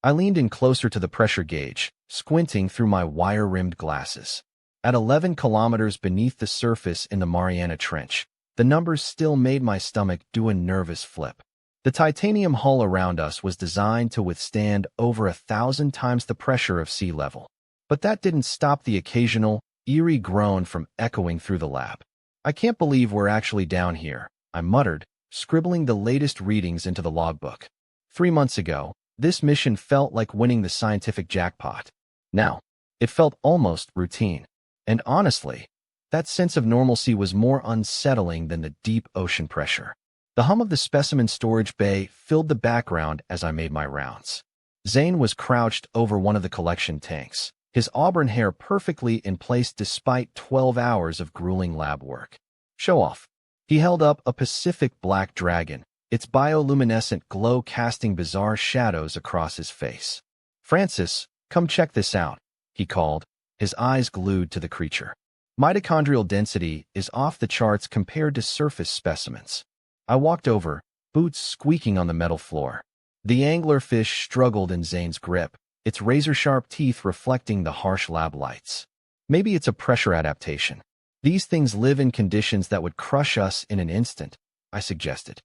I leaned in closer to the pressure gauge, squinting through my wire-rimmed glasses. At 11 kilometers beneath the surface in the Mariana Trench, the numbers still made my stomach do a nervous flip. The titanium hull around us was designed to withstand over 1,000 times the pressure of sea level. But that didn't stop the occasional, eerie groan from echoing through the lab. "I can't believe we're actually down here," I muttered, scribbling the latest readings into the logbook. 3 months ago, this mission felt like winning the scientific jackpot. Now, it felt almost routine. And honestly, that sense of normalcy was more unsettling than the deep ocean pressure. The hum of the specimen storage bay filled the background as I made my rounds. Zane was crouched over one of the collection tanks, his auburn hair perfectly in place despite 12 hours of grueling lab work. "Show off." He held up a Pacific black dragon, its bioluminescent glow casting bizarre shadows across his face. "Francis, come check this out," he called, his eyes glued to the creature. Mitochondrial density is off the charts compared to surface specimens. I walked over, boots squeaking on the metal floor. The anglerfish struggled in Zane's grip, its razor-sharp teeth reflecting the harsh lab lights. "Maybe it's a pressure adaptation. These things live in conditions that would crush us in an instant," I suggested.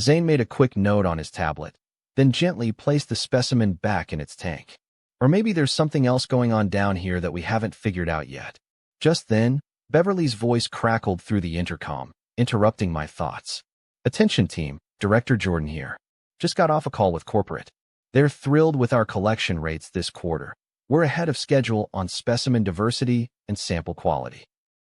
Zane made a quick note on his tablet, then gently placed the specimen back in its tank. "Or maybe there's something else going on down here that we haven't figured out yet." Just then, Beverly's voice crackled through the intercom, interrupting my thoughts. "Attention team, Director Jordan here. Just got off a call with corporate. They're thrilled with our collection rates this quarter. We're ahead of schedule on specimen diversity and sample quality."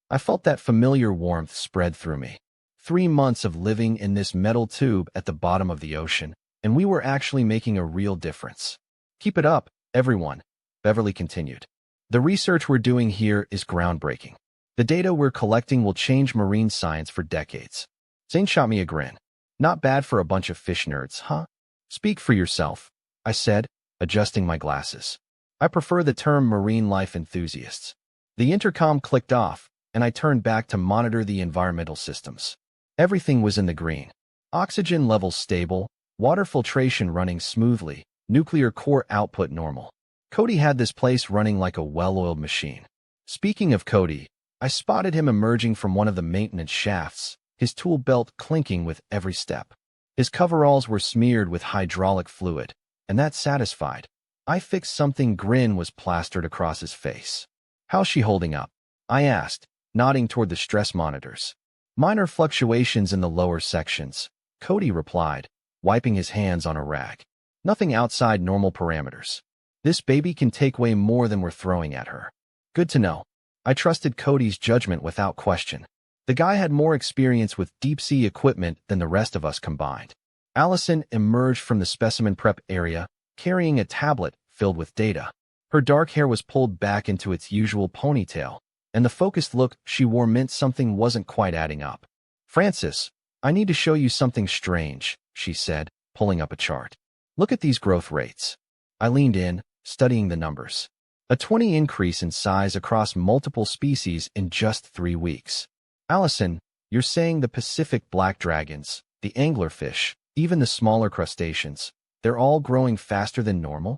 I felt that familiar warmth spread through me. 3 months of living in this metal tube at the bottom of the ocean, and we were actually making a real difference. "Keep it up, everyone," Beverly continued. "The research we're doing here is groundbreaking. The data we're collecting will change marine science for decades." Zane shot me a grin. "Not bad for a bunch of fish nerds, huh?" "Speak for yourself," I said, adjusting my glasses. "I prefer the term marine life enthusiasts." The intercom clicked off, and I turned back to monitor the environmental systems. Everything was in the green. Oxygen levels stable, water filtration running smoothly, nuclear core output normal. Cody had this place running like a well-oiled machine. Speaking of Cody, I spotted him emerging from one of the maintenance shafts, his tool belt clinking with every step. His coveralls were smeared with hydraulic fluid, and that satisfied. "I fixed something." Grin was plastered across his face. "How's she holding up?" I asked, nodding toward the stress monitors. "Minor fluctuations in the lower sections," Cody replied, wiping his hands on a rag. "Nothing outside normal parameters. This baby can take way more than we're throwing at her." "Good to know." I trusted Cody's judgment without question. The guy had more experience with deep-sea equipment than the rest of us combined. Allison emerged from the specimen prep area, carrying a tablet filled with data. Her dark hair was pulled back into its usual ponytail, and the focused look she wore meant something wasn't quite adding up. "Francis, I need to show you something strange," she said, pulling up a chart. "Look at these growth rates." I leaned in, studying the numbers. A 20 increase in size across multiple species in just 3 weeks. "Allison, you're saying the Pacific black dragons, the anglerfish, even the smaller crustaceans, they're all growing faster than normal?"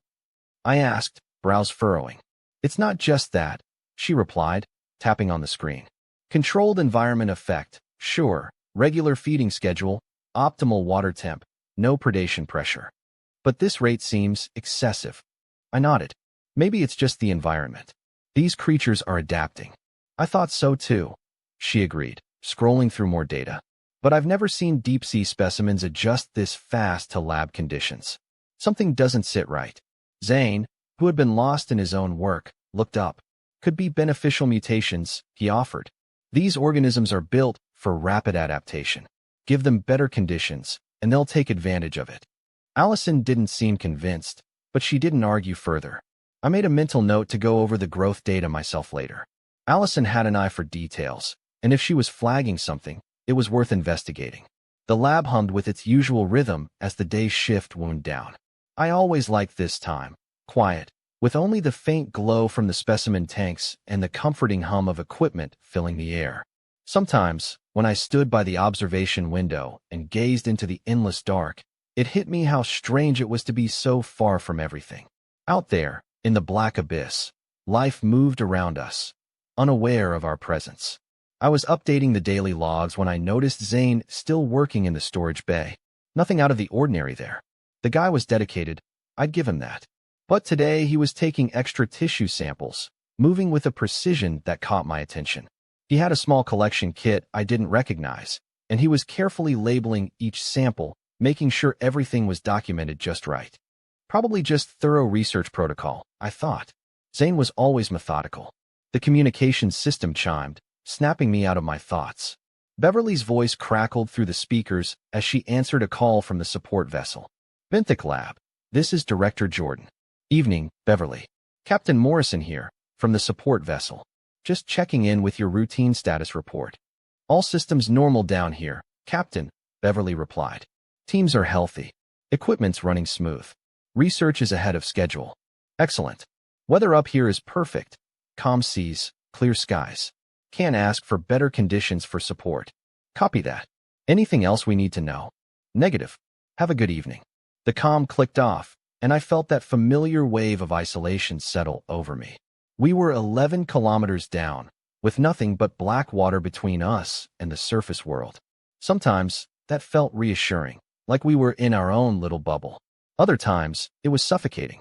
I asked, brows furrowing. "It's not just that," she replied, tapping on the screen. "Controlled environment effect, sure, regular feeding schedule, optimal water temp, no predation pressure. But this rate seems excessive." I nodded. "Maybe it's just the environment. These creatures are adapting." "I thought so too," she agreed, scrolling through more data. "But I've never seen deep-sea specimens adjust this fast to lab conditions. Something doesn't sit right." Zane, who had been lost in his own work, looked up. "Could be beneficial mutations," he offered. "These organisms are built for rapid adaptation. Give them better conditions, and they'll take advantage of it." Allison didn't seem convinced, but she didn't argue further. I made a mental note to go over the growth data myself later. Allison had an eye for details, and if she was flagging something, it was worth investigating. The lab hummed with its usual rhythm as the day's shift wound down. I always liked this time, quiet, with only the faint glow from the specimen tanks and the comforting hum of equipment filling the air. Sometimes, when I stood by the observation window and gazed into the endless dark, It hit me how strange it was to be so far from everything. Out there, in the black abyss, life moved around us, unaware of our presence. I was updating the daily logs when I noticed Zane still working in the storage bay. Nothing out of the ordinary there. The guy was dedicated, I'd give him that. But today he was taking extra tissue samples, moving with a precision that caught my attention. He had a small collection kit I didn't recognize, and he was carefully labeling each sample, making sure everything was documented just right. Probably just thorough research protocol, I thought. Zane was always methodical. The communications system chimed, snapping me out of my thoughts. Beverly's voice crackled through the speakers as she answered a call from the support vessel. Benthic Lab, this is Director Jordan. Evening, Beverly. Captain Morrison here, from the support vessel. Just checking in with your routine status report. All systems normal down here, Captain, Beverly replied. Teams are healthy. Equipment's running smooth. Research is ahead of schedule. Excellent. Weather up here is perfect. Calm seas, clear skies. Can't ask for better conditions for support. Copy that. Anything else we need to know? Negative. Have a good evening. The comm clicked off, and I felt that familiar wave of isolation settle over me. We were 11 kilometers down, with nothing but black water between us and the surface world. Sometimes, that felt reassuring, like we were in our own little bubble. Other times, it was suffocating.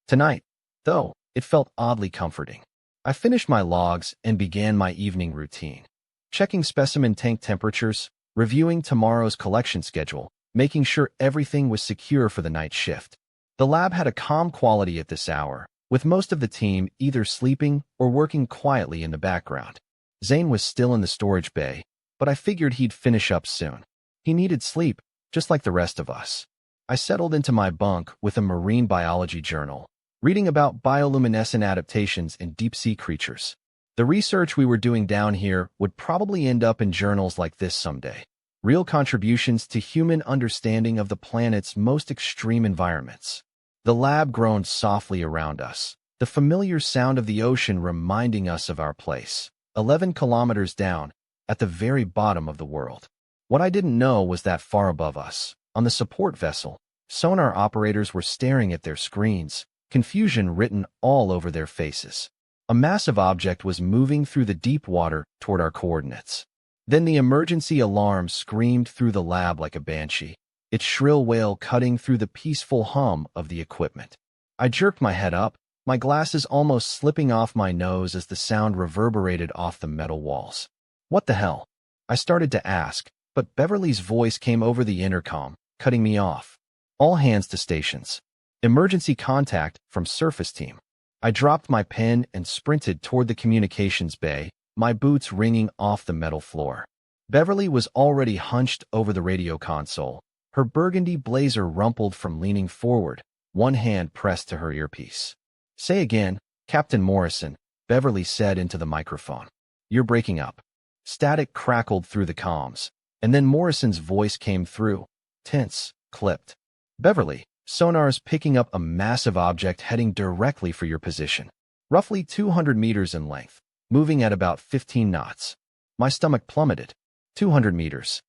Tonight, though, it felt oddly comforting. I finished my logs and began my evening routine. Checking specimen tank temperatures, reviewing tomorrow's collection schedule, making sure everything was secure for the night shift. The lab had a calm quality at this hour, with most of the team either sleeping or working quietly in the background. Zane was still in the storage bay, but I figured he'd finish up soon. He needed sleep, just like the rest of us. I settled into my bunk with a marine biology journal, reading about bioluminescent adaptations in deep-sea creatures. The research we were doing down here would probably end up in journals like this someday. Real contributions to human understanding of the planet's most extreme environments. The lab groaned softly around us, the familiar sound of the ocean reminding us of our place, 11 kilometers down, at the very bottom of the world. What I didn't know was that far above us, on the support vessel, sonar operators were staring at their screens, confusion written all over their faces. A massive object was moving through the deep water toward our coordinates. Then the emergency alarm screamed through the lab like a banshee, its shrill wail cutting through the peaceful hum of the equipment. I jerked my head up, my glasses almost slipping off my nose as the sound reverberated off the metal walls. What the hell? I started to ask, but Beverly's voice came over the intercom, cutting me off. All hands to stations. Emergency contact from surface team. I dropped my pen and sprinted toward the communications bay, my boots ringing off the metal floor. Beverly was already hunched over the radio console, her burgundy blazer rumpled from leaning forward, one hand pressed to her earpiece. Say again, Captain Morrison, Beverly said into the microphone. You're breaking up. Static crackled through the comms, and then Morrison's voice came through, tense, clipped. Beverly, sonar's picking up a massive object heading directly for your position. Roughly 200 meters in length, moving at about 15 knots. My stomach plummeted. 200 meters.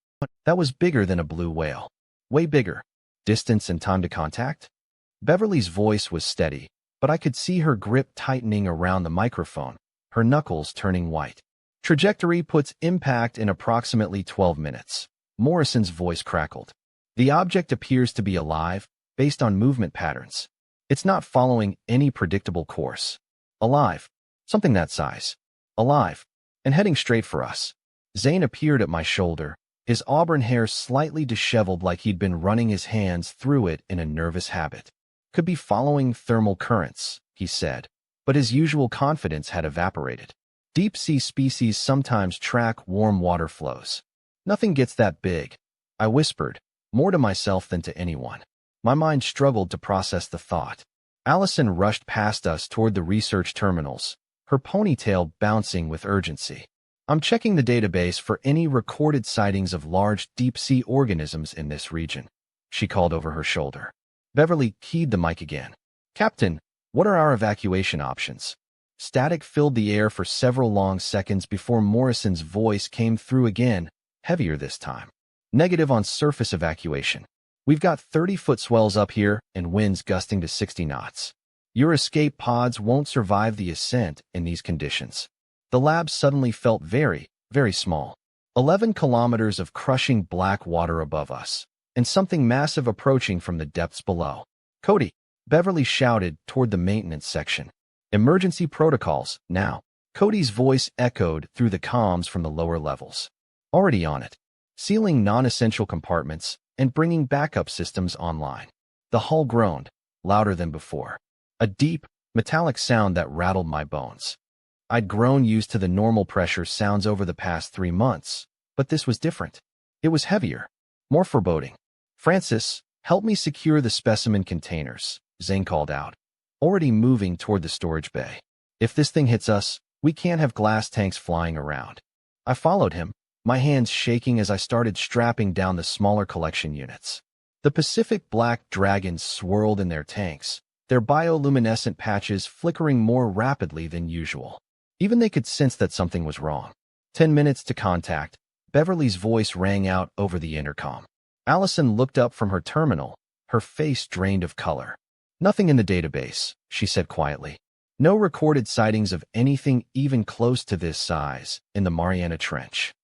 That was bigger than a blue whale. Way bigger. Distance and time to contact? Beverly's voice was steady, but I could see her grip tightening around the microphone, her knuckles turning white. Trajectory puts impact in approximately 12 minutes. Morrison's voice crackled. The object appears to be alive, based on movement patterns. It's not following any predictable course. Alive. Something that size. Alive. And heading straight for us. Zane appeared at my shoulder, his auburn hair slightly disheveled like he'd been running his hands through it in a nervous habit. Could be following thermal currents, he said, but his usual confidence had evaporated. Deep-sea species sometimes track warm water flows. Nothing gets that big, I whispered, more to myself than to anyone. My mind struggled to process the thought. Allison rushed past us toward the research terminals, her ponytail bouncing with urgency. I'm checking the database for any recorded sightings of large deep-sea organisms in this region, she called over her shoulder. Beverly keyed the mic again. Captain, what are our evacuation options? Static filled the air for several long seconds before Morrison's voice came through again, heavier this time. Negative on surface evacuation. We've got 30-foot swells up here and winds gusting to 60 knots. Your escape pods won't survive the ascent in these conditions. The lab suddenly felt very, very small. 11 kilometers of crushing black water above us, and something massive approaching from the depths below. "Cody," Beverly shouted toward the maintenance section. "Emergency protocols, now." Cody's voice echoed through the comms from the lower levels. "Already on it. Sealing non-essential compartments and bringing backup systems online." The hull groaned, louder than before. A deep, metallic sound that rattled my bones. I'd grown used to the normal pressure sounds over the past 3 months, but this was different. It was heavier, more foreboding. "Francis, help me secure the specimen containers," Zane called out, already moving toward the storage bay. "If this thing hits us, we can't have glass tanks flying around." I followed him, my hands shaking as I started strapping down the smaller collection units. The Pacific Black Dragons swirled in their tanks, their bioluminescent patches flickering more rapidly than usual. Even they could sense that something was wrong. 10 minutes to contact, Beverly's voice rang out over the intercom. Allison looked up from her terminal, her face drained of color. "Nothing in the database," she said quietly. "No recorded sightings of anything even close to this size in the Mariana Trench."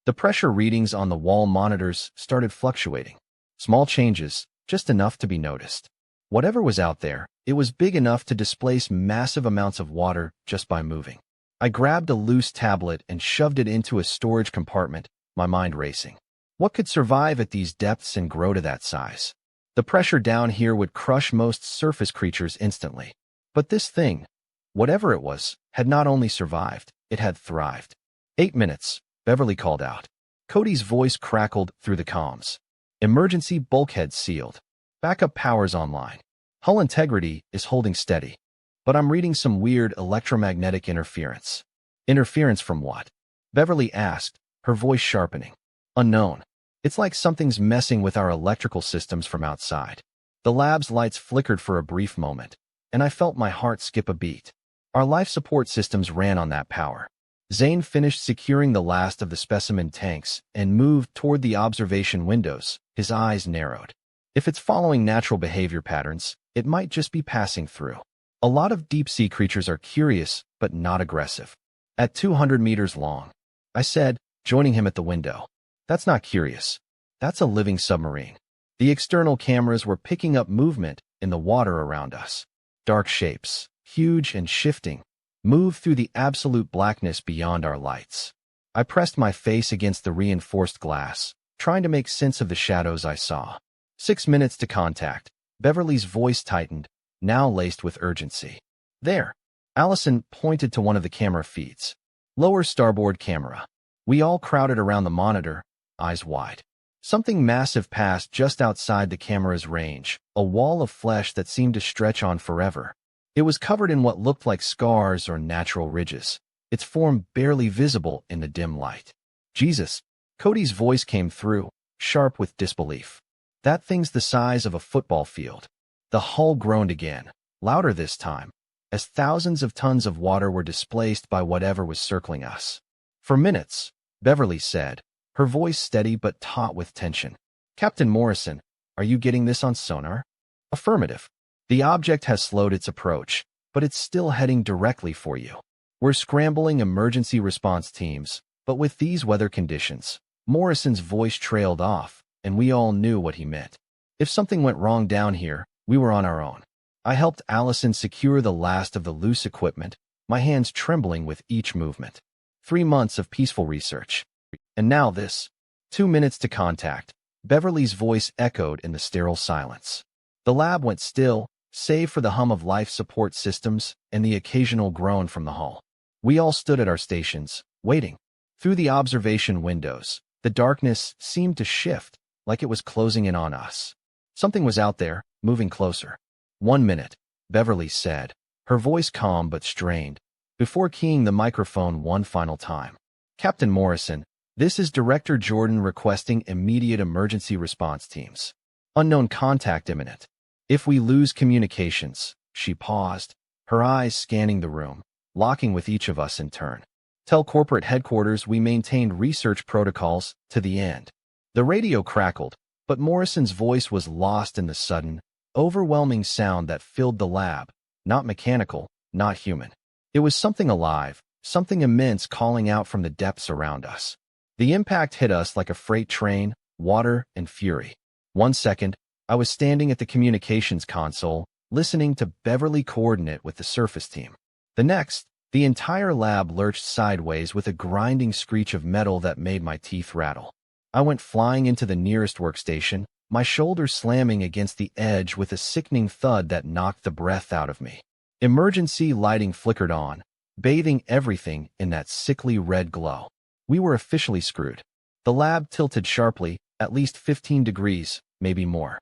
The pressure readings on the wall monitors started fluctuating. Small changes, just enough to be noticed. Whatever was out there, it was big enough to displace massive amounts of water just by moving. I grabbed a loose tablet and shoved it into a storage compartment, my mind racing. What could survive at these depths and grow to that size? The pressure down here would crush most surface creatures instantly. But this thing, whatever it was, had not only survived, it had thrived. 8 minutes, Beverly called out. Cody's voice crackled through the comms. "Emergency bulkheads sealed. Backup powers online. Hull integrity is holding steady. But I'm reading some weird electromagnetic interference." "Interference from what?" Beverly asked, her voice sharpening. "Unknown. It's like something's messing with our electrical systems from outside." The lab's lights flickered for a brief moment, and I felt my heart skip a beat. Our life support systems ran on that power. Zane finished securing the last of the specimen tanks and moved toward the observation windows, his eyes narrowed. If it's following natural behavior patterns, it might just be passing through. A lot of deep-sea creatures are curious, but not aggressive. "At 200 meters long," I said, joining him at the window. "That's not curious. That's a living submarine." The external cameras were picking up movement in the water around us. Dark shapes, huge and shifting, moved through the absolute blackness beyond our lights. I pressed my face against the reinforced glass, trying to make sense of the shadows I saw. 6 minutes to contact. Beverly's voice tightened, now laced with urgency. "There." Allison pointed to one of the camera feeds. "Lower starboard camera." We all crowded around the monitor, eyes wide. Something massive passed just outside the camera's range, a wall of flesh that seemed to stretch on forever. It was covered in what looked like scars or natural ridges, its form barely visible in the dim light. "Jesus." Cody's voice came through, sharp with disbelief. "That thing's the size of a football field." The hull groaned again, louder this time, as thousands of tons of water were displaced by whatever was circling us. "For minutes," Beverly said, her voice steady but taut with tension. "Captain Morrison, are you getting this on sonar?" "Affirmative. The object has slowed its approach, but it's still heading directly for you. We're scrambling emergency response teams, but with these weather conditions," Morrison's voice trailed off, and we all knew what he meant. If something went wrong down here, we were on our own. I helped Allison secure the last of the loose equipment, my hands trembling with each movement. 3 months of peaceful research. And now this. 2 minutes to contact. Beverly's voice echoed in the sterile silence. The lab went still, save for the hum of life support systems and the occasional groan from the hull. We all stood at our stations, waiting. Through the observation windows, the darkness seemed to shift, like it was closing in on us. Something was out there, moving closer. 1 minute, Beverly said, her voice calm but strained, before keying the microphone one final time. "Captain Morrison, this is Director Jordan requesting immediate emergency response teams. Unknown contact imminent. If we lose communications," she paused, her eyes scanning the room, locking with each of us in turn. "Tell corporate headquarters we maintained research protocols to the end." The radio crackled, But Morrison's voice was lost in the sudden, overwhelming sound that filled the lab, not mechanical, not human. It was something alive, something immense calling out from the depths around us. The impact hit us like a freight train, water and fury. 1 second, I was standing at the communications console, listening to Beverly coordinate with the surface team. The next, the entire lab lurched sideways with a grinding screech of metal that made my teeth rattle. I went flying into the nearest workstation, my shoulders slamming against the edge with a sickening thud that knocked the breath out of me. Emergency lighting flickered on, bathing everything in that sickly red glow. We were officially screwed. The lab tilted sharply, at least 15 degrees, maybe more.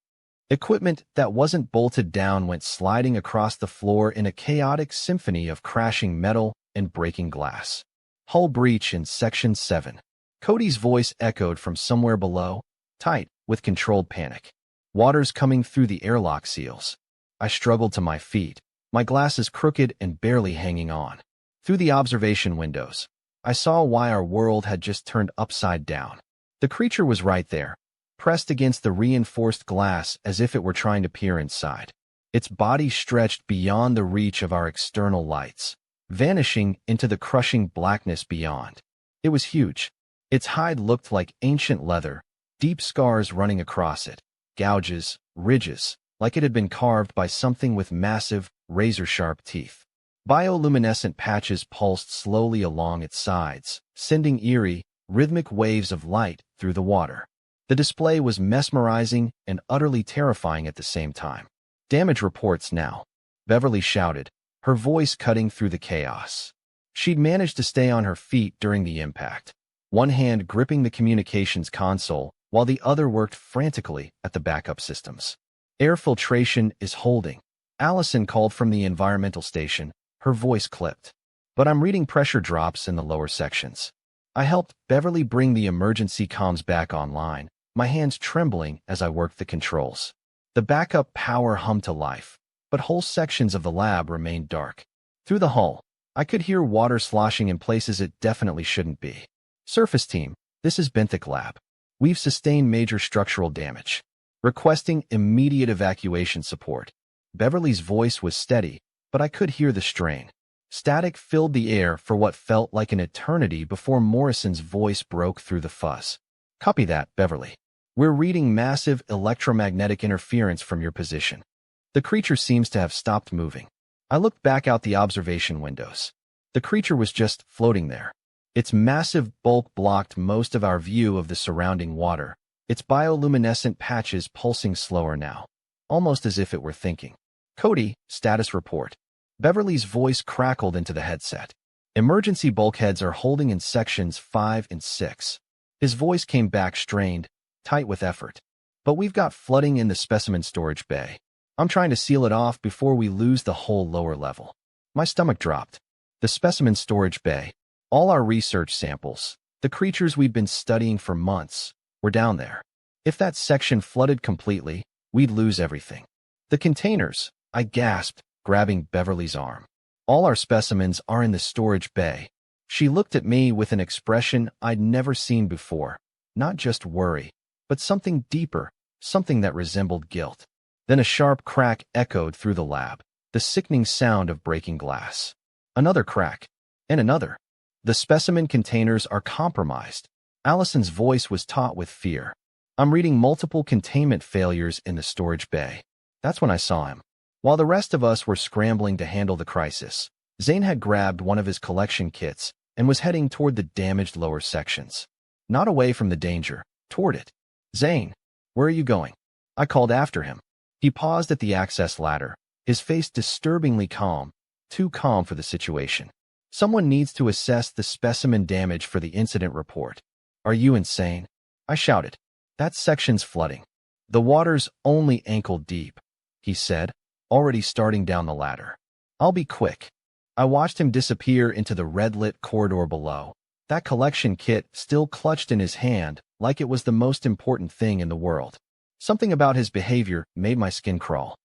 Equipment that wasn't bolted down went sliding across the floor in a chaotic symphony of crashing metal and breaking glass. Hull breach in Section 7. Cody's voice echoed from somewhere below, tight, with controlled panic. Water's coming through the airlock seals. I struggled to my feet, my glasses crooked and barely hanging on. Through the observation windows, I saw why our world had just turned upside down. The creature was right there, pressed against the reinforced glass as if it were trying to peer inside. Its body stretched beyond the reach of our external lights, vanishing into the crushing blackness beyond. It was huge. Its hide looked like ancient leather, deep scars running across it, gouges, ridges, like it had been carved by something with massive, razor-sharp teeth. Bioluminescent patches pulsed slowly along its sides, sending eerie, rhythmic waves of light through the water. The display was mesmerizing and utterly terrifying at the same time. "Damage reports now," Beverly shouted, her voice cutting through the chaos. She'd managed to stay on her feet during the impact, one hand gripping the communications console while the other worked frantically at the backup systems. "Air filtration is holding," Allison called from the environmental station, her voice clipped. "But I'm reading pressure drops in the lower sections." I helped Beverly bring the emergency comms back online, my hands trembling as I worked the controls. The backup power hummed to life, but whole sections of the lab remained dark. Through the hull, I could hear water sloshing in places it definitely shouldn't be. "Surface team, this is Benthic Lab. We've sustained major structural damage. Requesting immediate evacuation support." Beverly's voice was steady, but I could hear the strain. Static filled the air for what felt like an eternity before Morrison's voice broke through the fuzz. "Copy that, Beverly. We're reading massive electromagnetic interference from your position. The creature seems to have stopped moving." I looked back out the observation windows. The creature was just floating there. Its massive bulk blocked most of our view of the surrounding water, its bioluminescent patches pulsing slower now, almost as if it were thinking. "Cody, status report." Beverly's voice crackled into the headset. "Emergency bulkheads are holding in sections 5 and 6. His voice came back strained, tight with effort. "But we've got flooding in the specimen storage bay. I'm trying to seal it off before we lose the whole lower level." My stomach dropped. The specimen storage bay, all our research samples, the creatures we'd been studying for months, were down there. If that section flooded completely, we'd lose everything. "The containers," I gasped, grabbing Beverly's arm. "All our specimens are in the storage bay." She looked at me with an expression I'd never seen before, not just worry, but something deeper, something that resembled guilt. Then a sharp crack echoed through the lab, the sickening sound of breaking glass. Another crack, and another. "The specimen containers are compromised." Allison's voice was taut with fear. "I'm reading multiple containment failures in the storage bay." That's when I saw him. While the rest of us were scrambling to handle the crisis, Zane had grabbed one of his collection kits and was heading toward the damaged lower sections. Not away from the danger, toward it. "Zane, where are you going?" I called after him. He paused at the access ladder, his face disturbingly calm, too calm for the situation. "Someone needs to assess the specimen damage for the incident report." "Are you insane?" I shouted. "That section's flooding. The water's only ankle deep," he said, already starting down the ladder. "I'll be quick." I watched him disappear into the red-lit corridor below, that collection kit still clutched in his hand like it was the most important thing in the world. Something about his behavior made my skin crawl.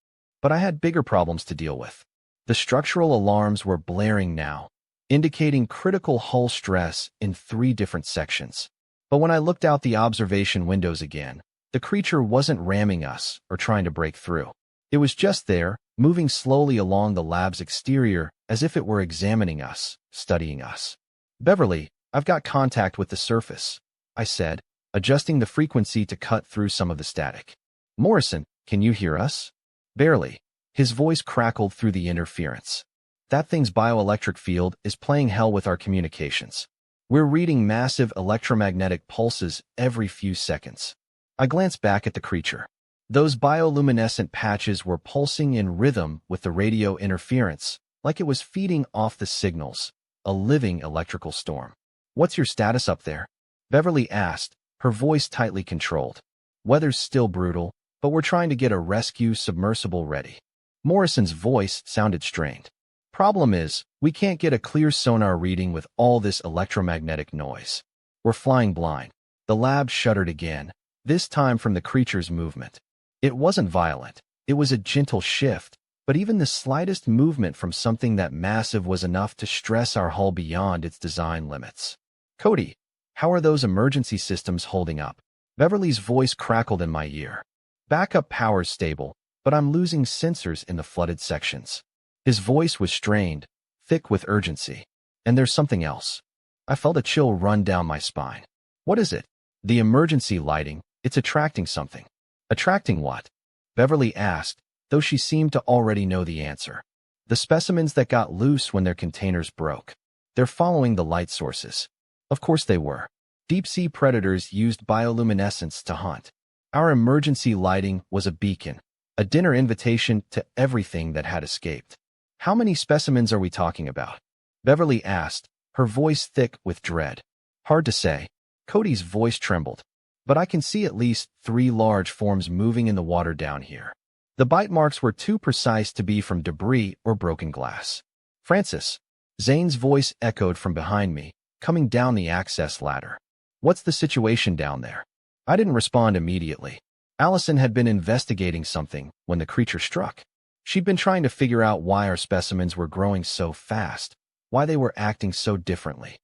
But I had bigger problems to deal with. The structural alarms were blaring now, indicating critical hull stress in 3 different sections. But when I looked out the observation windows again, The creature wasn't ramming us or trying to break through. It was just there, moving slowly along the lab's exterior as if it were examining us, studying us. "Beverly, I've got contact with the surface," I said, adjusting the frequency to cut through some of the static. "Morrison, can you hear us?" "Barely." His voice crackled through the interference. "That thing's bioelectric field is playing hell with our communications. We're reading massive electromagnetic pulses every few seconds." I glanced back at the creature. Those bioluminescent patches were pulsing in rhythm with the radio interference, like it was feeding off the signals, a living electrical storm. "What's your status up there?" Beverly asked, her voice tightly controlled. "Weather's still brutal, but we're trying to get a rescue submersible ready." Morrison's voice sounded strained. "Problem is, we can't get a clear sonar reading with all this electromagnetic noise. We're flying blind." The lab shuddered again, this time from the creature's movement. It wasn't violent. It was a gentle shift, but even the slightest movement from something that massive was enough to stress our hull beyond its design limits. "Cody, how are those emergency systems holding up?" Beverly's voice crackled in my ear. "Backup power's stable, but I'm losing sensors in the flooded sections." His voice was strained, thick with urgency. "And there's something else." I felt a chill run down my spine. "What is it?" "The emergency lighting. It's attracting something." "Attracting what?" Beverly asked, though she seemed to already know the answer. "The specimens that got loose when their containers broke. They're following the light sources." Of course they were. Deep-sea predators used bioluminescence to hunt. Our emergency lighting was a beacon, a dinner invitation to everything that had escaped. "How many specimens are we talking about?" Beverly asked, her voice thick with dread. "Hard to say." Cody's voice trembled. "But I can see at least 3 large forms moving in the water down here. The bite marks were too precise to be from debris or broken glass." "Francis." Zane's voice echoed from behind me, coming down the access ladder. "What's the situation down there?" I didn't respond immediately. Allison had been investigating something when the creature struck. She'd been trying to figure out why our specimens were growing so fast, why they were acting so differently.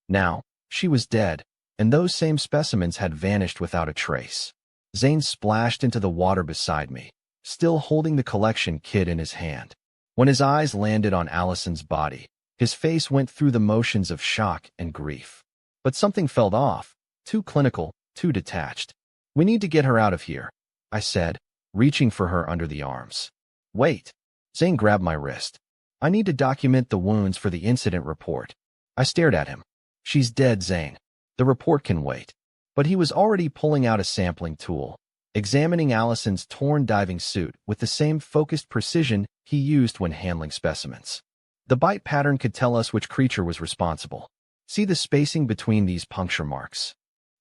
Now, she was dead, and those same specimens had vanished without a trace. Zane splashed into the water beside me, still holding the collection kit in his hand. When his eyes landed on Allison's body, his face went through the motions of shock and grief. But something felt off, too clinical, too detached. "We need to get her out of here," I said, reaching for her under the arms. "Wait." Zane grabbed my wrist. "I need to document the wounds for the incident report." I stared at him. "She's dead, Zane. The report can wait." But he was already pulling out a sampling tool, examining Allison's torn diving suit with the same focused precision he used when handling specimens. The bite pattern could tell us which creature was responsible. "See the spacing between these puncture marks.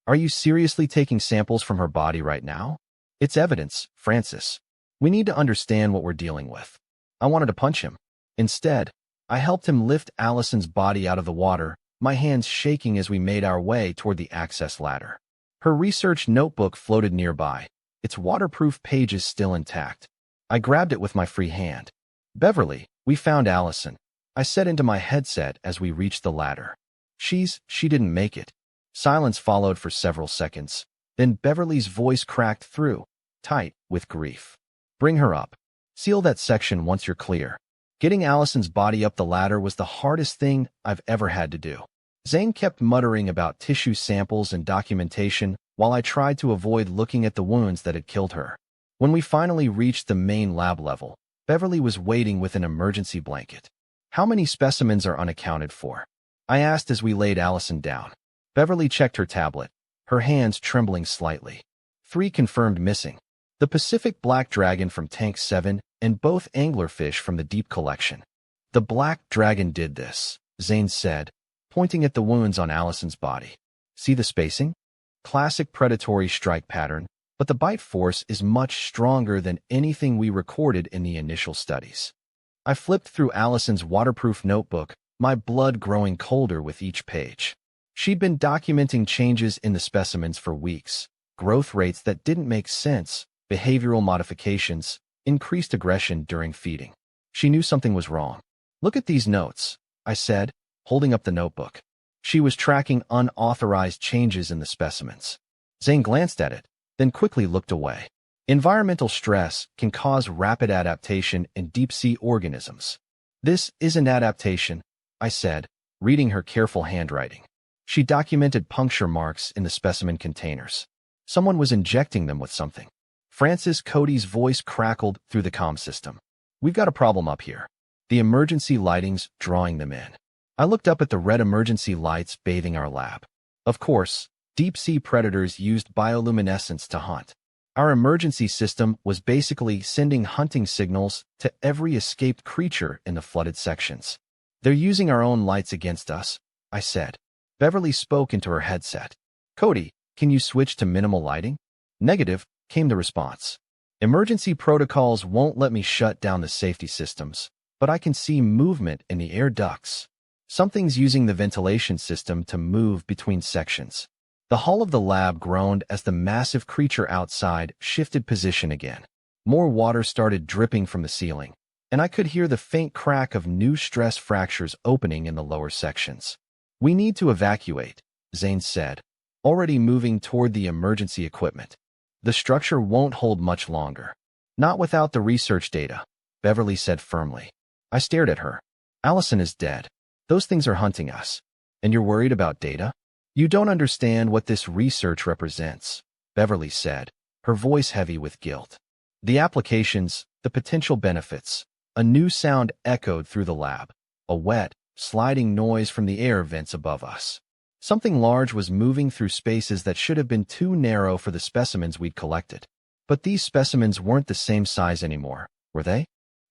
Are you seriously taking samples from her body right now?" "It's evidence, Francis. We need to understand what we're dealing with." I wanted to punch him. Instead, I helped him lift Allison's body out of the water, my hands shaking as we made our way toward the access ladder. Her research notebook floated nearby, its waterproof pages still intact. I grabbed it with my free hand. "Beverly, we found Allison," I said into my headset as we reached the ladder. She didn't make it." Silence followed for several seconds. Then Beverly's voice cracked through, tight with grief. "Bring her up. Seal that section once you're clear." Getting Allison's body up the ladder was the hardest thing I've ever had to do. Zane kept muttering about tissue samples and documentation while I tried to avoid looking at the wounds that had killed her. When we finally reached the main lab level, Beverly was waiting with an emergency blanket. "How many specimens are unaccounted for?" I asked as we laid Allison down. Beverly checked her tablet, her hands trembling slightly. 3 confirmed missing. The Pacific black dragon from Tank 7 and both anglerfish from the Deep collection. "The black dragon did this," Zane said, pointing at the wounds on Allison's body. "See the spacing? Classic predatory strike pattern, but the bite force is much stronger than anything we recorded in the initial studies." I flipped through Allison's waterproof notebook, my blood growing colder with each page. She'd been documenting changes in the specimens for weeks, growth rates that didn't make sense, behavioral modifications, increased aggression during feeding. She knew something was wrong. "Look at these notes," I said, holding up the notebook. She was tracking unauthorized changes in the specimens. Zane glanced at it, then quickly looked away. Environmental stress can cause rapid adaptation in deep-sea organisms. This isn't adaptation, I said, reading her careful handwriting. She documented puncture marks in the specimen containers. Someone was injecting them with something. Francis Cody's voice crackled through the comm system. We've got a problem up here. The emergency lighting's drawing them in. I looked up at the red emergency lights bathing our lab. Of course, deep-sea predators used bioluminescence to hunt. Our emergency system was basically sending hunting signals to every escaped creature in the flooded sections. They're using our own lights against us, I said. Beverly spoke into her headset. Cody, can you switch to minimal lighting? Negative, came the response. Emergency protocols won't let me shut down the safety systems, but I can see movement in the air ducts. Something's using the ventilation system to move between sections. The hull of the lab groaned as the massive creature outside shifted position again. More water started dripping from the ceiling, and I could hear the faint crack of new stress fractures opening in the lower sections. We need to evacuate, Zane said, already moving toward the emergency equipment. The structure won't hold much longer. Not without the research data, Beverly said firmly. I stared at her. Allison is dead. Those things are hunting us. And you're worried about data? You don't understand what this research represents, Beverly said, her voice heavy with guilt. The applications, the potential benefits. A new sound echoed through the lab. A wet, sliding noise from the air vents above us. Something large was moving through spaces that should have been too narrow for the specimens we'd collected. But these specimens weren't the same size anymore, were they?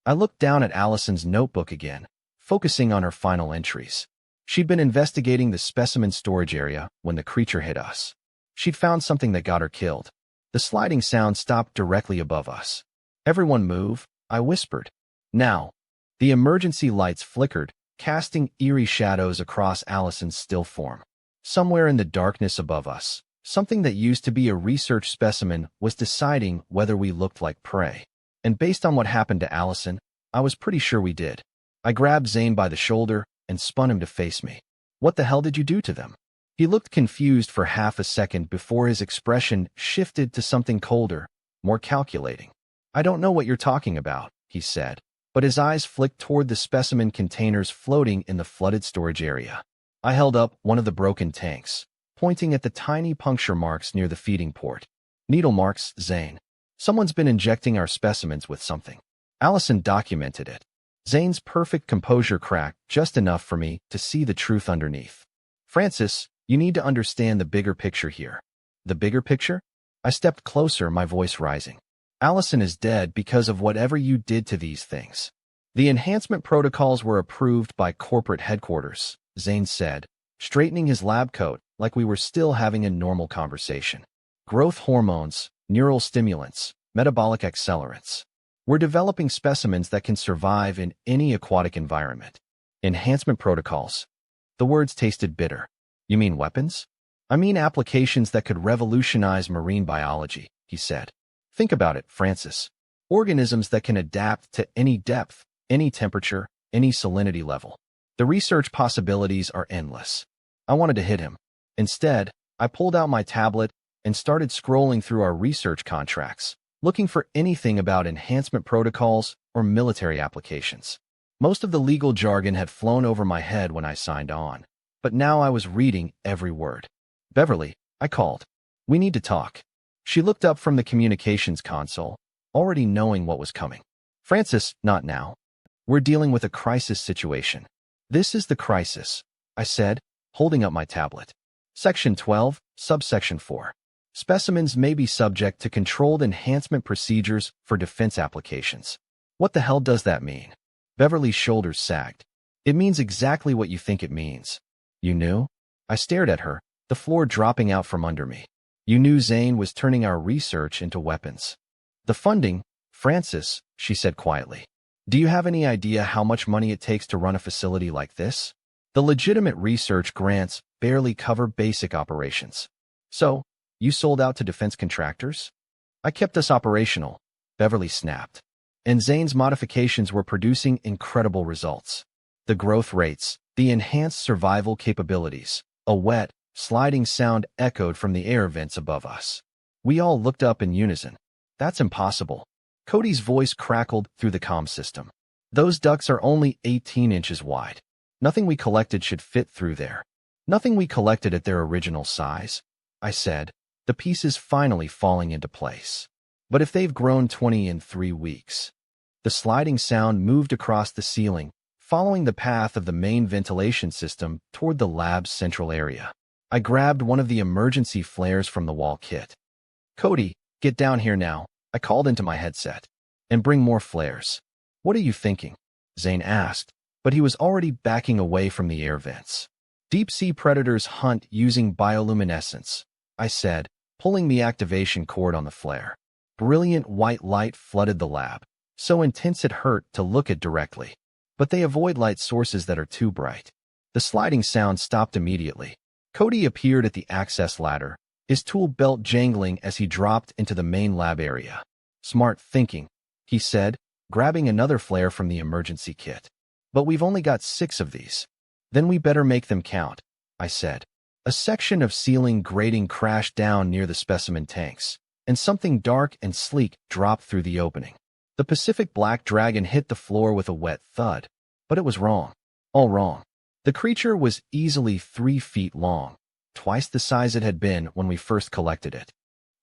I looked down at Allison's notebook again, focusing on her final entries. She'd been investigating the specimen storage area when the creature hit us. She'd found something that got her killed. The sliding sound stopped directly above us. Everyone move, I whispered. Now. The emergency lights flickered, casting eerie shadows across Allison's still form. Somewhere in the darkness above us, something that used to be a research specimen was deciding whether we looked like prey. And based on what happened to Allison, I was pretty sure we did. I grabbed Zane by the shoulder and spun him to face me. What the hell did you do to them? He looked confused for half a second before his expression shifted to something colder, more calculating. I don't know what you're talking about, he said, but his eyes flicked toward the specimen containers floating in the flooded storage area. I held up one of the broken tanks, pointing at the tiny puncture marks near the feeding port. Needle marks, Zane. Someone's been injecting our specimens with something. Allison documented it. Zane's perfect composure cracked just enough for me to see the truth underneath. Francis, you need to understand the bigger picture here. The bigger picture? I stepped closer, my voice rising. Allison is dead because of whatever you did to these things. The enhancement protocols were approved by corporate headquarters, Zane said, straightening his lab coat like we were still having a normal conversation. Growth hormones, neural stimulants, metabolic accelerants. We're developing specimens that can survive in any aquatic environment. Enhancement protocols. The words tasted bitter. You mean weapons? I mean applications that could revolutionize marine biology, he said. Think about it, Francis. Organisms that can adapt to any depth, any temperature, any salinity level. The research possibilities are endless. I wanted to hit him. Instead, I pulled out my tablet and started scrolling through our research contracts, looking for anything about enhancement protocols or military applications. Most of the legal jargon had flown over my head when I signed on, but now I was reading every word. Beverly, I called. We need to talk. She looked up from the communications console, already knowing what was coming. Francis, not now. We're dealing with a crisis situation. This is the crisis, I said, holding up my tablet. Section 12, subsection 4. Specimens may be subject to controlled enhancement procedures for defense applications. What the hell does that mean? Beverly's shoulders sagged. It means exactly what you think it means. You knew? I stared at her, the floor dropping out from under me. You knew Zane was turning our research into weapons. The funding, Francis, she said quietly. Do you have any idea how much money it takes to run a facility like this? The legitimate research grants barely cover basic operations. So, you sold out to defense contractors? I kept us operational, Beverly snapped. And Zane's modifications were producing incredible results. The growth rates, the enhanced survival capabilities. A wet, sliding sound echoed from the air vents above us. We all looked up in unison. That's impossible. Cody's voice crackled through the comm system. Those ducts are only 18 inches wide. Nothing we collected should fit through there. Nothing we collected at their original size, I said, the pieces finally falling into place. But if they've grown 20 in 3 weeks. The sliding sound moved across the ceiling, following the path of the main ventilation system toward the lab's central area. I grabbed one of the emergency flares from the wall kit. Cody, get down here now, I called into my headset. And bring more flares. What are you thinking? Zane asked, but he was already backing away from the air vents. Deep-sea predators hunt using bioluminescence, I said, pulling the activation cord on the flare. Brilliant white light flooded the lab, so intense it hurt to look at directly. But they avoid light sources that are too bright. The sliding sound stopped immediately. Cody appeared at the access ladder, his tool belt jangling as he dropped into the main lab area. Smart thinking, he said, grabbing another flare from the emergency kit. But we've only got 6 of these. Then we better make them count, I said. A section of ceiling grating crashed down near the specimen tanks, and something dark and sleek dropped through the opening. The Pacific Black Dragon hit the floor with a wet thud, but it was wrong. All wrong. The creature was easily 3 feet long, twice the size it had been when we first collected it.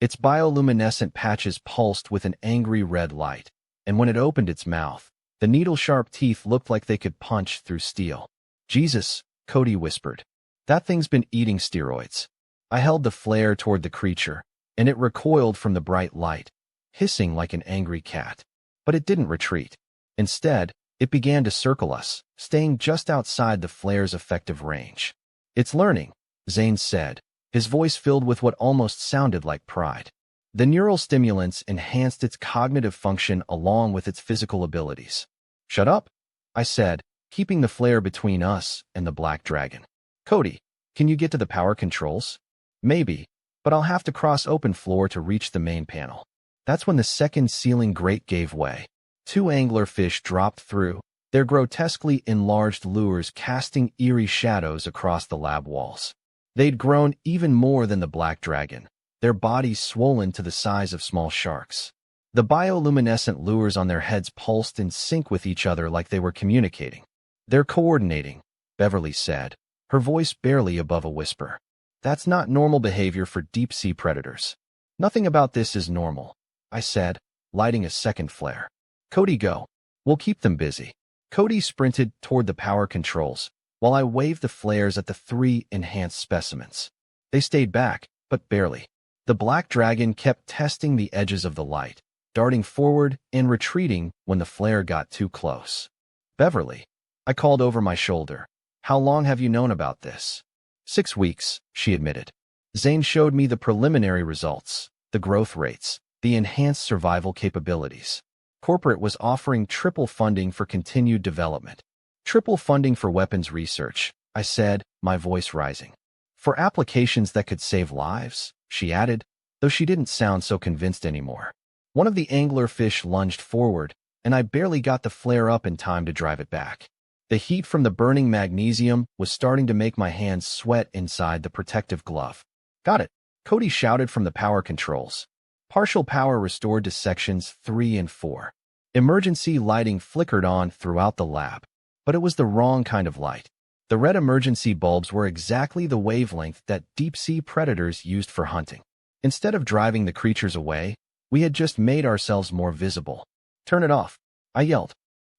Its bioluminescent patches pulsed with an angry red light, and when it opened its mouth, the needle-sharp teeth looked like they could punch through steel. Jesus, Cody whispered. That thing's been eating steroids. I held the flare toward the creature, and it recoiled from the bright light, hissing like an angry cat. But it didn't retreat. Instead, it began to circle us, staying just outside the flare's effective range. It's learning, Zane said, his voice filled with what almost sounded like pride. The neural stimulants enhanced its cognitive function along with its physical abilities. Shut up, I said, keeping the flare between us and the Black Dragon. Cody, can you get to the power controls? Maybe, but I'll have to cross open floor to reach the main panel. That's when the second ceiling grate gave way. 2 anglerfish dropped through, their grotesquely enlarged lures casting eerie shadows across the lab walls. They'd grown even more than the Black Dragon, their bodies swollen to the size of small sharks. The bioluminescent lures on their heads pulsed in sync with each other like they were communicating. They're coordinating, Beverly said, her voice barely above a whisper. That's not normal behavior for deep-sea predators. Nothing about this is normal, I said, lighting a second flare. Cody, go. We'll keep them busy. Cody sprinted toward the power controls, while I waved the flares at the 3 enhanced specimens. They stayed back, but barely. The Black Dragon kept testing the edges of the light, darting forward and retreating when the flare got too close. Beverly, I called over my shoulder. How long have you known about this? 6 weeks, she admitted. Zane showed me the preliminary results, the growth rates, the enhanced survival capabilities. Corporate was offering triple funding for continued development. Triple funding for weapons research, I said, my voice rising. For applications that could save lives, she added, though she didn't sound so convinced anymore. One of the anglerfish lunged forward, and I barely got the flare up in time to drive it back. The heat from the burning magnesium was starting to make my hands sweat inside the protective glove. Got it, Cody shouted from the power controls. Partial power restored to sections 3 and 4. Emergency lighting flickered on throughout the lab, but it was the wrong kind of light. The red emergency bulbs were exactly the wavelength that deep-sea predators used for hunting. Instead of driving the creatures away, we had just made ourselves more visible. Turn it off, I yelled.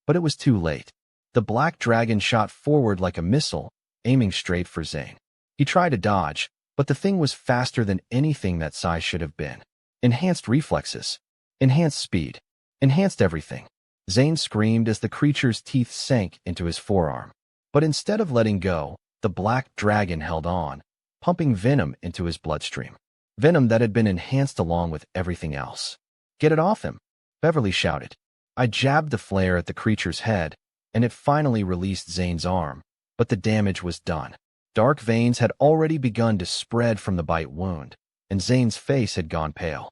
But it was too late. The Black Dragon shot forward like a missile, aiming straight for Zane. He tried to dodge, but the thing was faster than anything that size should have been. Enhanced reflexes. Enhanced speed. Enhanced everything. Zane screamed as the creature's teeth sank into his forearm. But instead of letting go, the Black Dragon held on, pumping venom into his bloodstream. Venom that had been enhanced along with everything else. Get it off him, Beverly shouted. I jabbed the flare at the creature's head, and it finally released Zane's arm, but the damage was done. Dark veins had already begun to spread from the bite wound, and Zane's face had gone pale.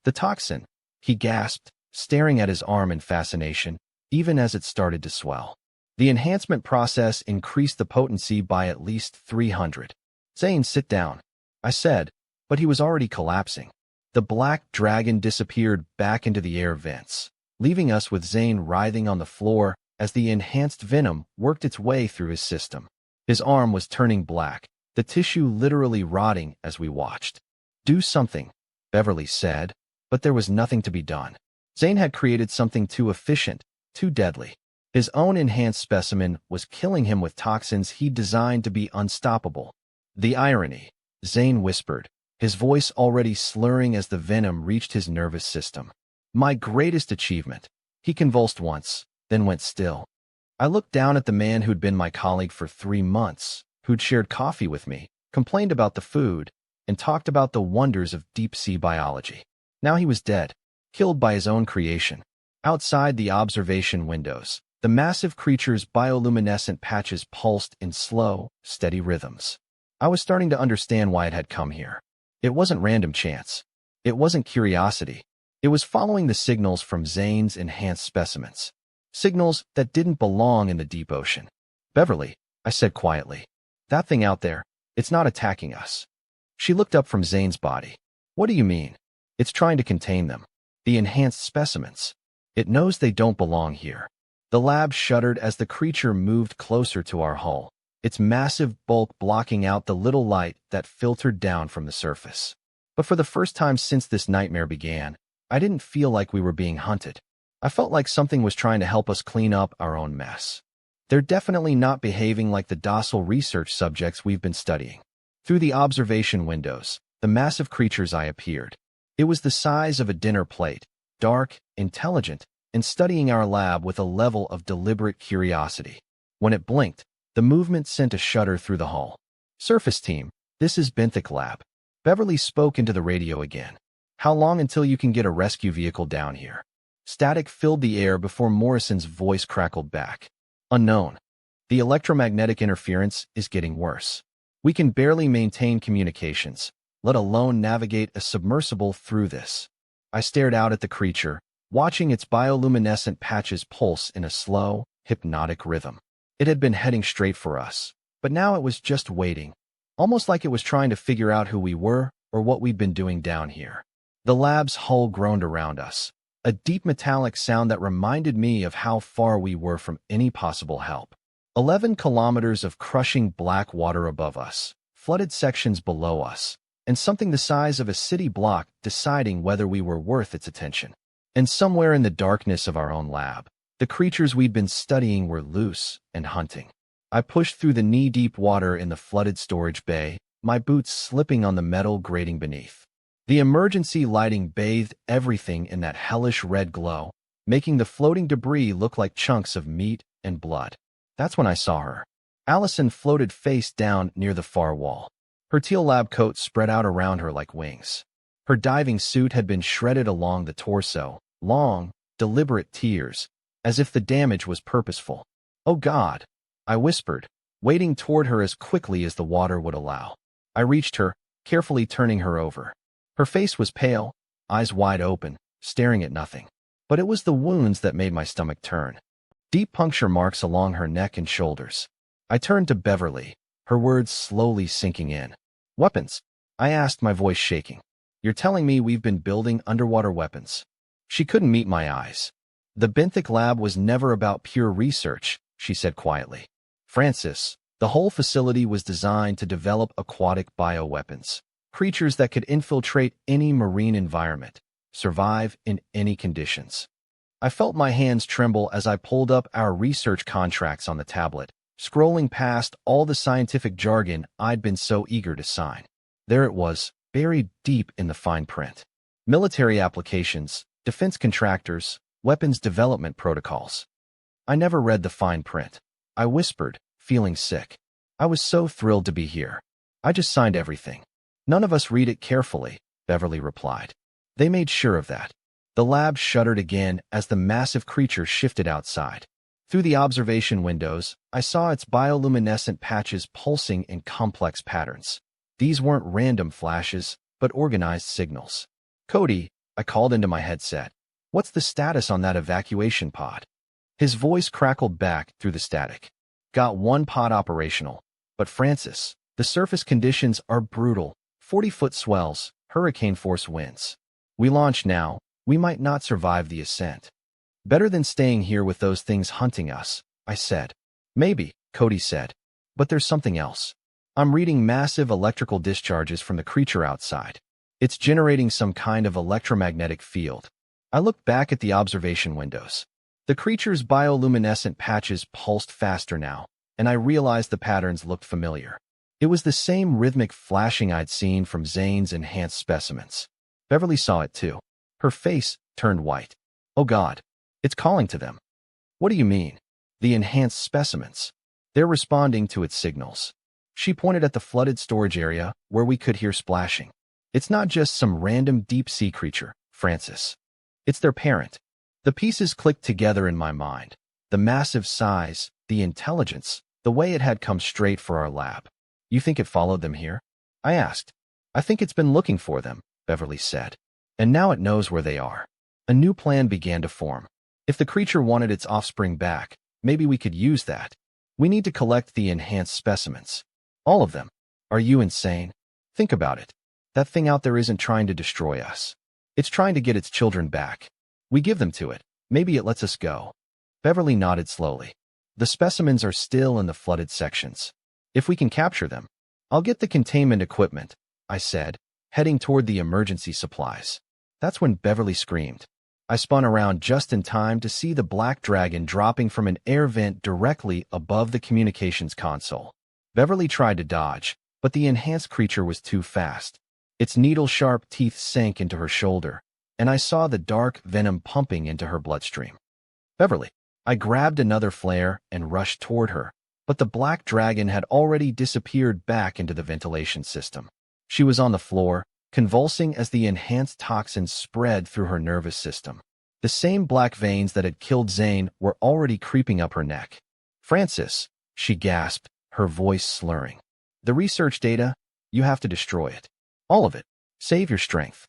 The toxin, he gasped, staring at his arm in fascination, even as it started to swell. The enhancement process increased the potency by at least 300. Zane, sit down, I said, but he was already collapsing. The The black dragon disappeared back into the air vents, leaving us with Zane writhing on the floor as the enhanced venom worked its way through his system. His arm was turning black, the tissue literally rotting as we watched. "Do something," Beverly said, but there was nothing to be done. Zane had created something too efficient, too deadly. His own enhanced specimen was killing him with toxins he'd designed to be unstoppable. "The irony," Zane whispered, his voice already slurring as the venom reached his nervous system. "My greatest achievement." He convulsed once, then went still. I looked down at the man who'd been my colleague for 3 months, who'd shared coffee with me, complained about the food, and talked about the wonders of deep-sea biology. Now he was dead, killed by his own creation. Outside the observation windows, the massive creature's bioluminescent patches pulsed in slow, steady rhythms. I was starting to understand why it had come here. It wasn't random chance. It wasn't curiosity. It was following the signals from Zane's enhanced specimens. Signals that didn't belong in the deep ocean. "Beverly," I said quietly, "that thing out there, it's not attacking us." She looked up from Zane's body. "What do you mean?" "It's trying to contain them. The enhanced specimens. It knows they don't belong here." The lab shuddered as the creature moved closer to our hull, its massive bulk blocking out the little light that filtered down from the surface. But for the first time since this nightmare began, I didn't feel like we were being hunted. I felt like something was trying to help us clean up our own mess. They're definitely not behaving like the docile research subjects we've been studying. Through the observation windows, the massive creature's eye appeared. It was the size of a dinner plate, dark, intelligent, and studying our lab with a level of deliberate curiosity. When it blinked, the movement sent a shudder through the hull. "Surface team, this is Benthic Lab." Beverly spoke into the radio again. "How long until you can get a rescue vehicle down here?" Static filled the air before Morrison's voice crackled back. "Unknown. The electromagnetic interference is getting worse. We can barely maintain communications, let alone navigate a submersible through this." I stared out at the creature, watching its bioluminescent patches pulse in a slow, hypnotic rhythm. It had been heading straight for us, but now it was just waiting, almost like it was trying to figure out who we were or what we'd been doing down here. The lab's hull groaned around us, a deep metallic sound that reminded me of how far we were from any possible help. 11 kilometers of crushing black water above us, flooded sections below us, and something the size of a city block deciding whether we were worth its attention. And somewhere in the darkness of our own lab, the creatures we'd been studying were loose and hunting. I pushed through the knee-deep water in the flooded storage bay, my boots slipping on the metal grating beneath. The emergency lighting bathed everything in that hellish red glow, making the floating debris look like chunks of meat and blood. That's when I saw her. Allison floated face down near the far wall. Her teal lab coat spread out around her like wings. Her diving suit had been shredded along the torso, long, deliberate tears, as if the damage was purposeful. "Oh God," I whispered, wading toward her as quickly as the water would allow. I reached her, carefully turning her over. Her face was pale, eyes wide open, staring at nothing. But it was the wounds that made my stomach turn. Deep puncture marks along her neck and shoulders. I turned to Beverly, her words slowly sinking in. "Weapons?" I asked, my voice shaking. "You're telling me we've been building underwater weapons?" She couldn't meet my eyes. "The Benthic Lab was never about pure research," she said quietly. "Francis, the whole facility was designed to develop aquatic bioweapons, creatures that could infiltrate any marine environment, survive in any conditions." I felt my hands tremble as I pulled up our research contracts on the tablet, scrolling past all the scientific jargon I'd been so eager to sign. There it was, buried deep in the fine print. Military applications, defense contractors, weapons development protocols. I never read the fine print. I whispered, feeling sick. I was so thrilled to be here. I just signed everything. "None of us read it carefully," Beverly replied. "They made sure of that." The lab shuddered again as the massive creature shifted outside. Through the observation windows, I saw its bioluminescent patches pulsing in complex patterns. These weren't random flashes, but organized signals. "Cody," I called into my headset. "What's the status on that evacuation pod?" His voice crackled back through the static. "Got one pod operational. But Francis, the surface conditions are brutal. 40-foot swells, hurricane-force winds. We launch now, we might not survive the ascent. Better than staying here with those things hunting us, I said. Maybe, Cody said. But there's something else. I'm reading massive electrical discharges from the creature outside. It's generating some kind of electromagnetic field. I looked back at the observation windows. The creature's bioluminescent patches pulsed faster now, and I realized the patterns looked familiar. It was the same rhythmic flashing I'd seen from Zane's enhanced specimens. Beverly saw it too. Her face turned white. Oh God, it's calling to them. What do you mean? The enhanced specimens. They're responding to its signals. She pointed at the flooded storage area where we could hear splashing. It's not just some random deep-sea creature, Francis. It's their parent. The pieces clicked together in my mind. The massive size, the intelligence, the way it had come straight for our lab. You think it followed them here? I asked. I think it's been looking for them, Beverly said. And now it knows where they are. A new plan began to form. If the creature wanted its offspring back, maybe we could use that. We need to collect the enhanced specimens. All of them. Are you insane? Think about it. That thing out there isn't trying to destroy us. It's trying to get its children back. We give them to it. Maybe it lets us go. Beverly nodded slowly. The specimens are still in the flooded sections. If we can capture them, I'll get the containment equipment, I said, heading toward the emergency supplies. That's when Beverly screamed. I spun around just in time to see the black dragon dropping from an air vent directly above the communications console. Beverly tried to dodge, but the enhanced creature was too fast. Its needle-sharp teeth sank into her shoulder, and I saw the dark venom pumping into her bloodstream. Beverly. I grabbed another flare and rushed toward her, but the black dragon had already disappeared back into the ventilation system. She was on the floor, convulsing as the enhanced toxins spread through her nervous system. The same black veins that had killed Zane were already creeping up her neck. Francis, she gasped, her voice slurring. The research data, you have to destroy it. All of it. Save your strength.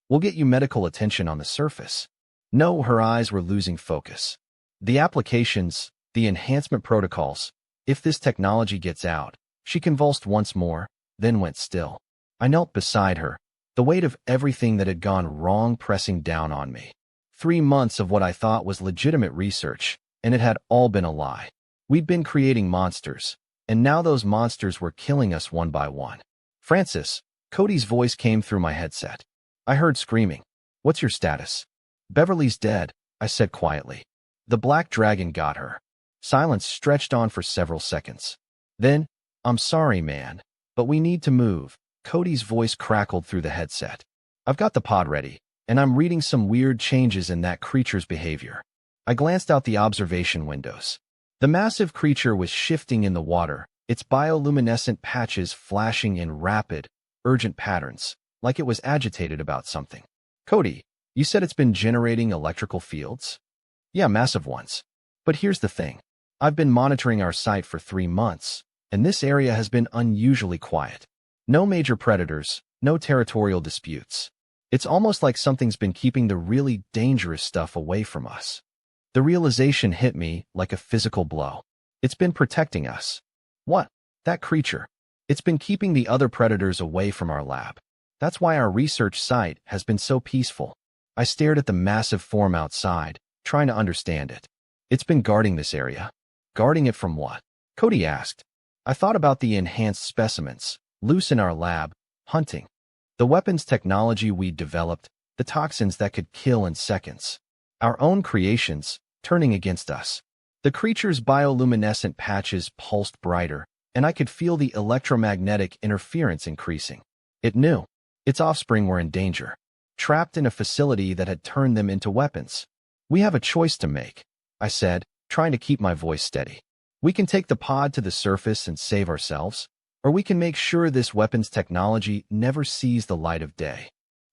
We'll get you medical attention on the surface. No, her eyes were losing focus. The applications, the enhancement protocols, if this technology gets out, she convulsed once more, then went still. I knelt beside her, the weight of everything that had gone wrong pressing down on me. 3 months of what I thought was legitimate research, and it had all been a lie. We'd been creating monsters, and now those monsters were killing us one by one. Francis, Cody's voice came through my headset. I heard screaming. What's your status? Beverly's dead, I said quietly. The black dragon got her. Silence stretched on for several seconds. Then, I'm sorry, man, but we need to move. Cody's voice crackled through the headset. I've got the pod ready, and I'm reading some weird changes in that creature's behavior. I glanced out the observation windows. The massive creature was shifting in the water, its bioluminescent patches flashing in rapid, urgent patterns, like it was agitated about something. Cody, you said it's been generating electrical fields? Yeah, massive ones. But here's the thing. I've been monitoring our site for 3 months, and this area has been unusually quiet. No major predators, no territorial disputes. It's almost like something's been keeping the really dangerous stuff away from us. The realization hit me like a physical blow. It's been protecting us. What? That creature. It's been keeping the other predators away from our lab. That's why our research site has been so peaceful. I stared at the massive form outside, trying to understand it. It's been guarding this area. Guarding it from what? Cody asked. I thought about the enhanced specimens, loose in our lab, hunting. The weapons technology we'd developed, the toxins that could kill in seconds. Our own creations, turning against us. The creature's bioluminescent patches pulsed brighter, and I could feel the electromagnetic interference increasing. It knew. Its offspring were in danger, trapped in a facility that had turned them into weapons. We have a choice to make, I said, trying to keep my voice steady. We can take the pod to the surface and save ourselves, or we can make sure this weapons technology never sees the light of day.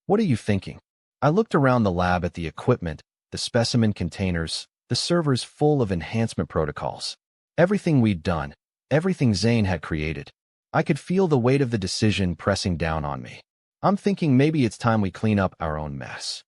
What are you thinking? I looked around the lab at the equipment, the specimen containers, the servers full of enhancement protocols. Everything we'd done, everything Zane had created. I could feel the weight of the decision pressing down on me. I'm thinking maybe it's time we clean up our own mess.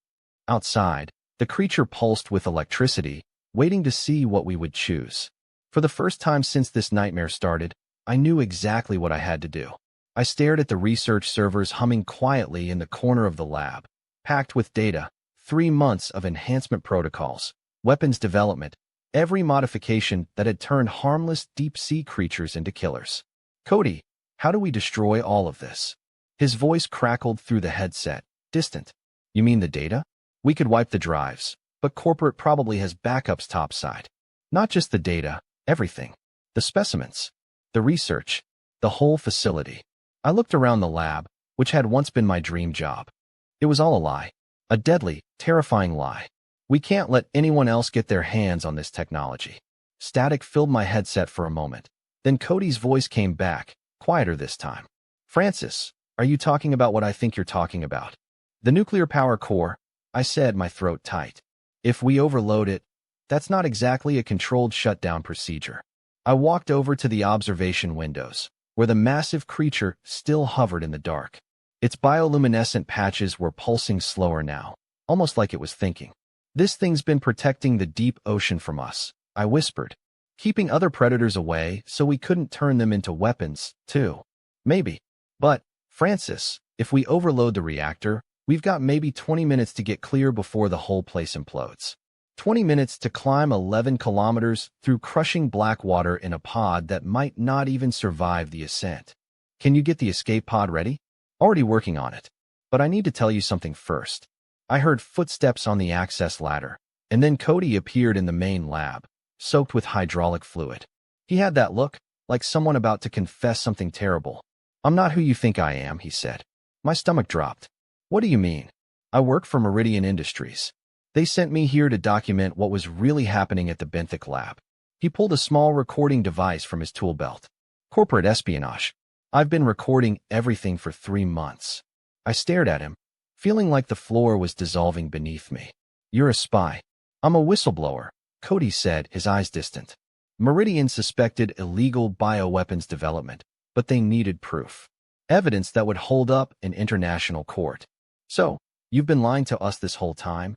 Outside, the creature pulsed with electricity, waiting to see what we would choose. For the first time since this nightmare started, I knew exactly what I had to do. I stared at the research servers humming quietly in the corner of the lab. packed with data, 3 months of enhancement protocols, weapons development, every modification that had turned harmless deep-sea creatures into killers. Cody, how do we destroy all of this? His voice crackled through the headset, distant. You mean the data? We could wipe the drives, but corporate probably has backups topside. Not just the data, everything. The specimens, the research, the whole facility. I looked around the lab, which had once been my dream job. It was all a lie. A deadly, terrifying lie. We can't let anyone else get their hands on this technology. Static filled my headset for a moment. Then Cody's voice came back, quieter this time. Francis, are you talking about what I think you're talking about? The nuclear power core, I said, my throat tight. If we overload it, that's not exactly a controlled shutdown procedure. I walked over to the observation windows, where the massive creature still hovered in the dark. Its bioluminescent patches were pulsing slower now, almost like it was thinking. This thing's been protecting the deep ocean from us, I whispered. Keeping other predators away so we couldn't turn them into weapons, too. Maybe. But, Francis, if we overload the reactor, we've got maybe 20 minutes to get clear before the whole place implodes. 20 minutes to climb 11 kilometers through crushing black water in a pod that might not even survive the ascent. Can you get the escape pod ready? Already working on it. But I need to tell you something first. I heard footsteps on the access ladder, and then Cody appeared in the main lab, soaked with hydraulic fluid. He had that look, like someone about to confess something terrible. I'm not who you think I am, he said. My stomach dropped. What do you mean? I work for Meridian Industries. They sent me here to document what was really happening at the benthic lab. He pulled a small recording device from his tool belt. Corporate espionage. I've been recording everything for 3 months. I stared at him, feeling like the floor was dissolving beneath me. You're a spy. I'm a whistleblower, Cody said, his eyes distant. Meridian suspected illegal bioweapons development, but they needed proof. Evidence that would hold up in international court. So, you've been lying to us this whole time?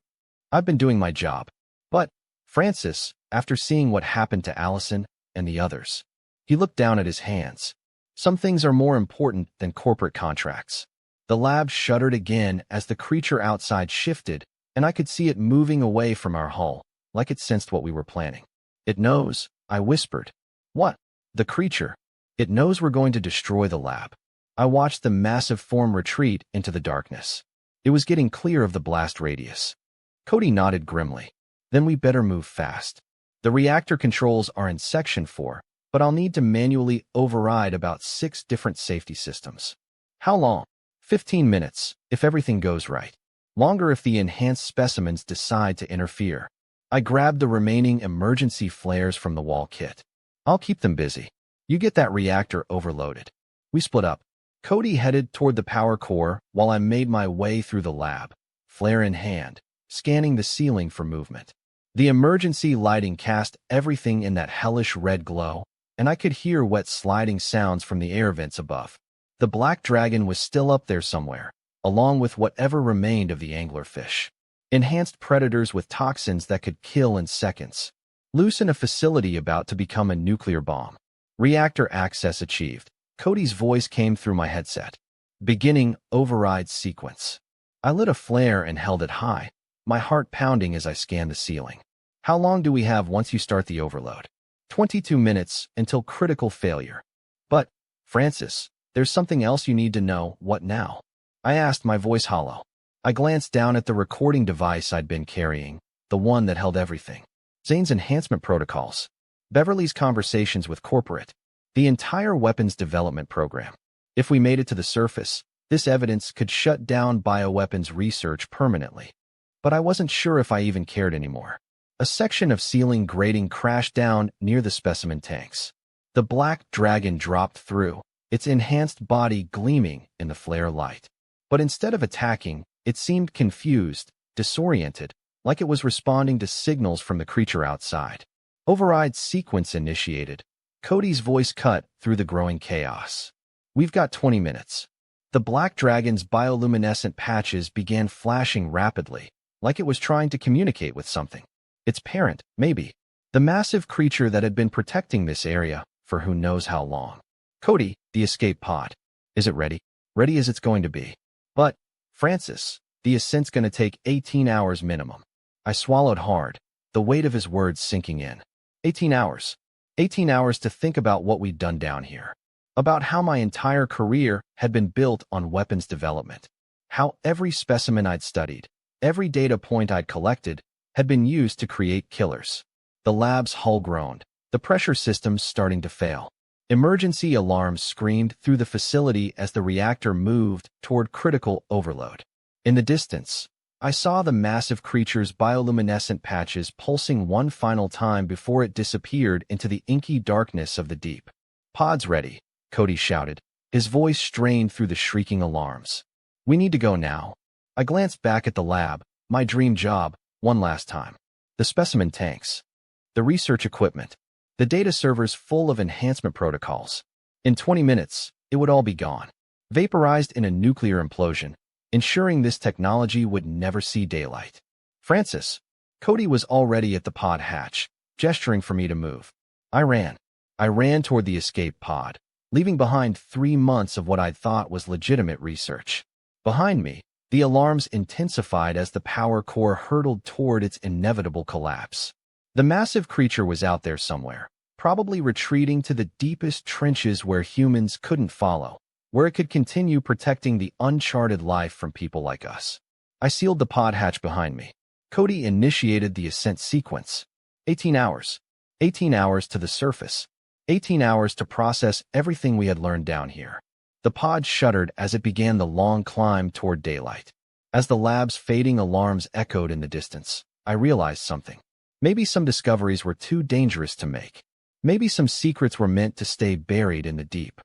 I've been doing my job. But, Francis, after seeing what happened to Allison and the others, he looked down at his hands. Some things are more important than corporate contracts. The lab shuddered again as the creature outside shifted, and I could see it moving away from our hull, like it sensed what we were planning. It knows, I whispered. What? The creature. It knows we're going to destroy the lab. I watched the massive form retreat into the darkness. It was getting clear of the blast radius. Cody nodded grimly. Then we better move fast. The reactor controls are in Section 4, but I'll need to manually override about 6 different safety systems. How long? 15 minutes, if everything goes right. Longer if the enhanced specimens decide to interfere. I grabbed the remaining emergency flares from the wall kit. I'll keep them busy. You get that reactor overloaded. We split up. Cody headed toward the power core while I made my way through the lab, flare in hand, scanning the ceiling for movement. The emergency lighting cast everything in that hellish red glow, and I could hear wet sliding sounds from the air vents above. The black dragon was still up there somewhere, along with whatever remained of the anglerfish. Enhanced predators with toxins that could kill in seconds. Loose in a facility about to become a nuclear bomb. Reactor access achieved. Cody's voice came through my headset. Beginning override sequence. I lit a flare and held it high, my heart pounding as I scanned the ceiling. How long do we have once you start the overload? 22 minutes until critical failure. But, Francis, there's something else you need to know. What now? I asked, my voice hollow. I glanced down at the recording device I'd been carrying, the one that held everything. Zane's enhancement protocols. Beverly's conversations with corporate. The entire weapons development program. If we made it to the surface, this evidence could shut down bioweapons research permanently. But I wasn't sure if I even cared anymore. A section of ceiling grating crashed down near the specimen tanks. The black dragon dropped through, its enhanced body gleaming in the flare light. But instead of attacking, it seemed confused, disoriented, like it was responding to signals from the creature outside. Override sequence initiated. Cody's voice cut through the growing chaos. We've got 20 minutes. The black dragon's bioluminescent patches began flashing rapidly, like it was trying to communicate with something. Its parent, maybe. The massive creature that had been protecting this area for who knows how long. Cody, the escape pod. Is it ready? Ready as it's going to be. But, Francis, The ascent's gonna take 18 hours minimum. I swallowed hard, the weight of his words sinking in. 18 hours. 18 hours to think about what we'd done down here. About how my entire career had been built on weapons development. How every specimen I'd studied, every data point I'd collected, had been used to create killers. The lab's hull groaned, the pressure systems starting to fail. Emergency alarms screamed through the facility as the reactor moved toward critical overload. In the distance, I saw the massive creature's bioluminescent patches pulsing one final time before it disappeared into the inky darkness of the deep. "Pod's ready," Cody shouted, his voice strained through the shrieking alarms. "We need to go now." I glanced back at the lab, my dream job, one last time. The specimen tanks. The research equipment. The data servers full of enhancement protocols. In 20 minutes, it would all be gone. Vaporized in a nuclear implosion, ensuring this technology would never see daylight. "Francis." Cody was already at the pod hatch, gesturing for me to move. I ran. I ran toward the escape pod, leaving behind 3 months of what I'd thought was legitimate research. Behind me, the alarms intensified as the power core hurtled toward its inevitable collapse. The massive creature was out there somewhere, probably retreating to the deepest trenches where humans couldn't follow, where it could continue protecting the uncharted life from people like us. I sealed the pod hatch behind me. Cody initiated the ascent sequence. 18 hours. 18 hours to the surface. 18 hours to process everything we had learned down here. The pod shuddered as it began the long climb toward daylight. As the lab's fading alarms echoed in the distance, I realized something. Maybe some discoveries were too dangerous to make. Maybe some secrets were meant to stay buried in the deep.